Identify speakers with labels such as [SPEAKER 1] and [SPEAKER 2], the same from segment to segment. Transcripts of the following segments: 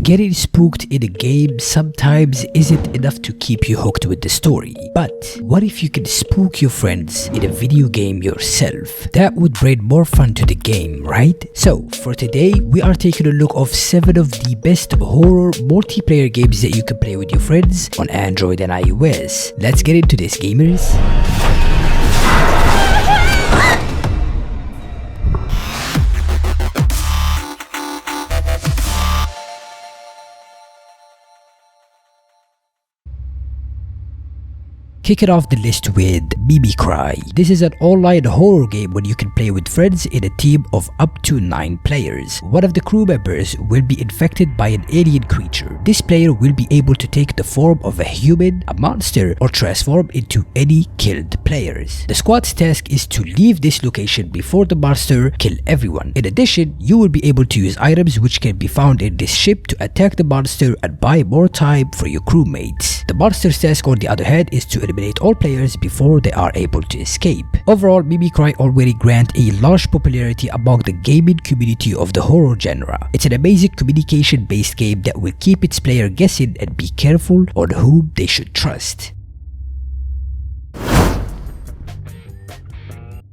[SPEAKER 1] Getting spooked in a game sometimes isn't enough to keep you hooked with the story. But what if you can spook your friends in a video game yourself? That would bring more fun to the game, right? So for today, we are taking a look of 7 of the best horror multiplayer games that you can play with your friends on Android and iOS. Let's get into this, gamers. Kicking off the list with Mimicry. This is an online horror game where you can play with friends in a team of up to 9 players. One of the crew members will be infected by an alien creature. This player will be able to take the form of a human, a monster, or transform into any killed players. The squad's task is to leave this location before the monster kill everyone. In addition, you will be able to use items which can be found in this ship to attack the monster and buy more time for your crewmates. The monster's task, on the other hand, is to eliminate all players before they are able to escape. Overall, Mimicry already grants a large popularity among the gaming community of the horror genre. It's an amazing communication-based game that will keep its player guessing and be careful on whom they should trust.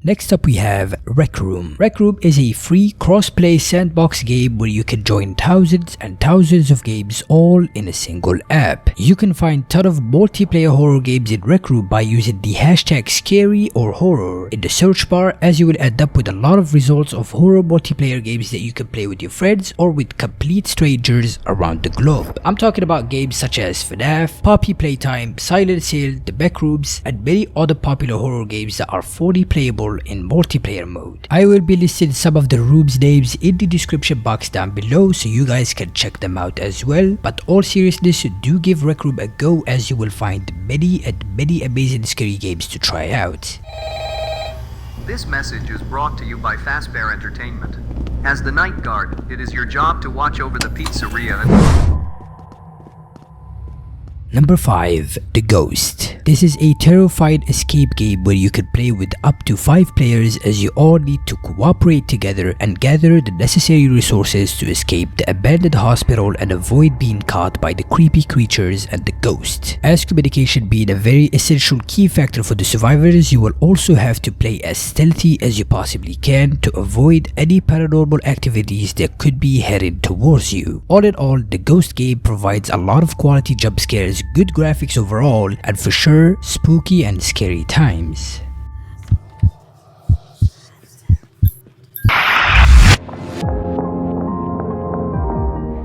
[SPEAKER 1] Next up we have Rec Room. Rec Room is a free cross-play sandbox game where you can join thousands and thousands of games all in a single app. You can find ton of multiplayer horror games in Rec Room by using the hashtag scary or horror in the search bar, as you will end up with a lot of results of horror multiplayer games that you can play with your friends or with complete strangers around the globe. I'm talking about games such as FNAF, Poppy Playtime, Silent Hill, The Backrooms, and many other popular horror games that are fully playable in multiplayer mode. I will be listing some of the rooms names in the description box down below so you guys can check them out as well. But all seriousness, do give Rec Room a go, as you will find many amazing scary games to try out.
[SPEAKER 2] This message is brought to you by Fazbear Entertainment. As the night guard, it is your job to watch over the pizzeria and...
[SPEAKER 1] Number 5. The Ghost. This is a terrifying escape game where you can play with up to 5 players, as you all need to cooperate together and gather the necessary resources to escape the abandoned hospital and avoid being caught by the creepy creatures and the ghost. As communication being a very essential key factor for the survivors, you will also have to play as stealthy as you possibly can to avoid any paranormal activities that could be heading towards you. All in all, the Ghost game provides a lot of quality jump scares, good graphics overall, and for sure, spooky and scary times.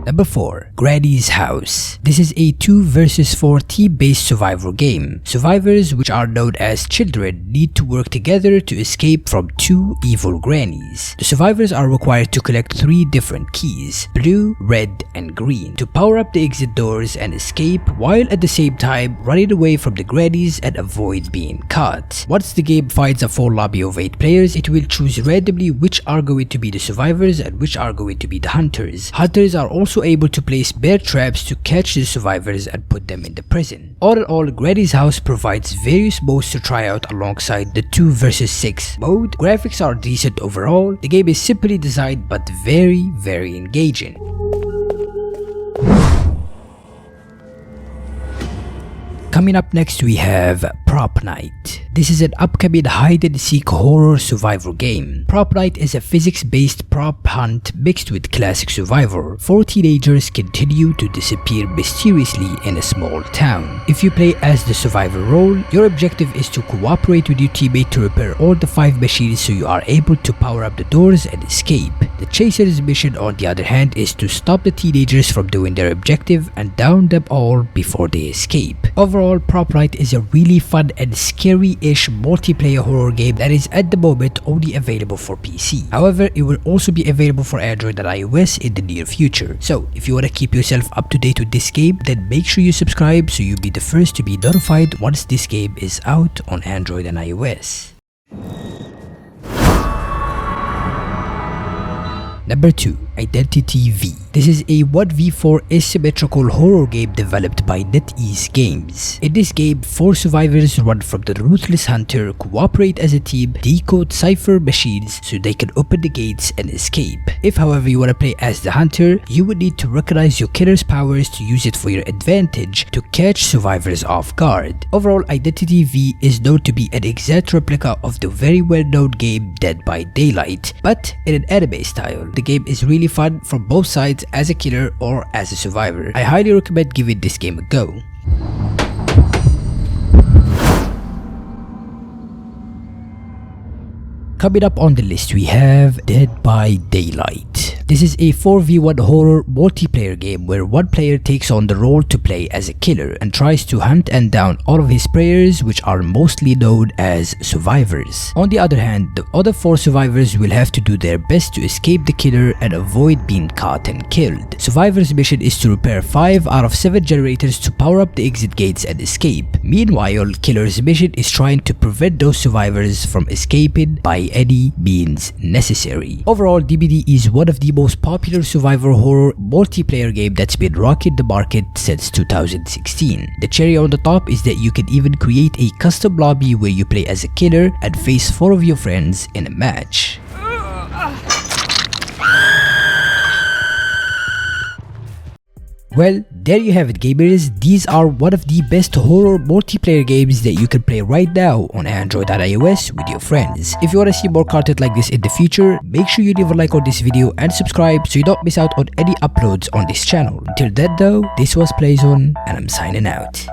[SPEAKER 1] Number 4. Granny's House. This is a 2 versus 4 team-based survival game. Survivors, which are known as children, need to work together to escape from 2 evil grannies. The survivors are required to collect 3 different keys: blue, red, and green, to power up the exit doors and escape, while at the same time running away from the grannies and avoid being caught. Once the game finds a full lobby of 8 players, it will choose randomly which are going to be the survivors and which are going to be the hunters. Hunters are also able to place bear traps to catch the survivors and put them in the prison. All in all, Granny's House provides various modes to try out alongside the 2 versus 6 mode. Graphics are decent overall. The game is simply designed but very engaging. Coming up next we have Propnight. This is an upcoming hide-and-seek horror survival game. Propnight is a physics-based prop hunt mixed with classic survival. 4 teenagers continue to disappear mysteriously in a small town. If you play as the survivor role, your objective is to cooperate with your teammate to repair all the 5 machines so you are able to power up the doors and escape. The chaser's mission, on the other hand, is to stop the teenagers from doing their objective and down them all before they escape. Overall, Propnight is a really fun and scary-ish multiplayer horror game that is at the moment only available for PC. However, it will also be available for Android and iOS in the near future. So, if you want to keep yourself up to date with this game, then make sure you subscribe so you'll be the first to be notified once this game is out on Android and iOS. Number 2. Identity V. This is a 1v4 asymmetrical horror game developed by NetEase Games. In this game, 4 survivors run from the ruthless hunter, cooperate as a team, decode cipher machines so they can open the gates and escape. If however you want to play as the hunter, you would need to recognize your killer's powers to use it for your advantage to catch survivors off guard. Overall, Identity V is known to be an exact replica of the very well-known game Dead by Daylight, but in an anime style. The game is really fun from both sides as a killer or as a survivor. I highly recommend giving this game a go. Coming up on the list, we have Dead by Daylight. This is a 4v1 horror multiplayer game where one player takes on the role to play as a killer and tries to hunt and down all of his preyers, which are mostly known as survivors. On the other hand, the other 4 survivors will have to do their best to escape the killer and avoid being caught and killed. Survivor's mission is to repair 5 out of 7 generators to power up the exit gates and escape. Meanwhile, killer's mission is trying to prevent those survivors from escaping by any means necessary. Overall, DBD is one of the most popular survivor horror multiplayer game that's been rocking the market since 2016. The cherry on the top is that you can even create a custom lobby where you play as a killer and face 4 of your friends in a match. Well, there you have it, gamers. These are one of the best horror multiplayer games that you can play right now on Android and iOS with your friends. If you want to see more content like this in the future, make sure you leave a like on this video and subscribe so you don't miss out on any uploads on this channel. Until then though, this was Plyzon and I'm signing out.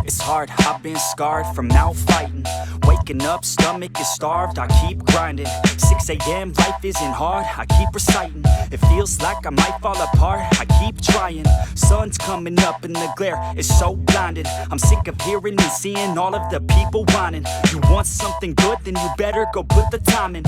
[SPEAKER 3] It's hard, I've been scarred from now fighting. Waking up, stomach is starved, I keep grinding. 6 AM, life isn't hard, I keep reciting. It feels like I might fall apart, I keep trying. Sun's coming up and the glare is so blinding. I'm sick of hearing and seeing all of the people whining. You want something good, then you better go put the time in.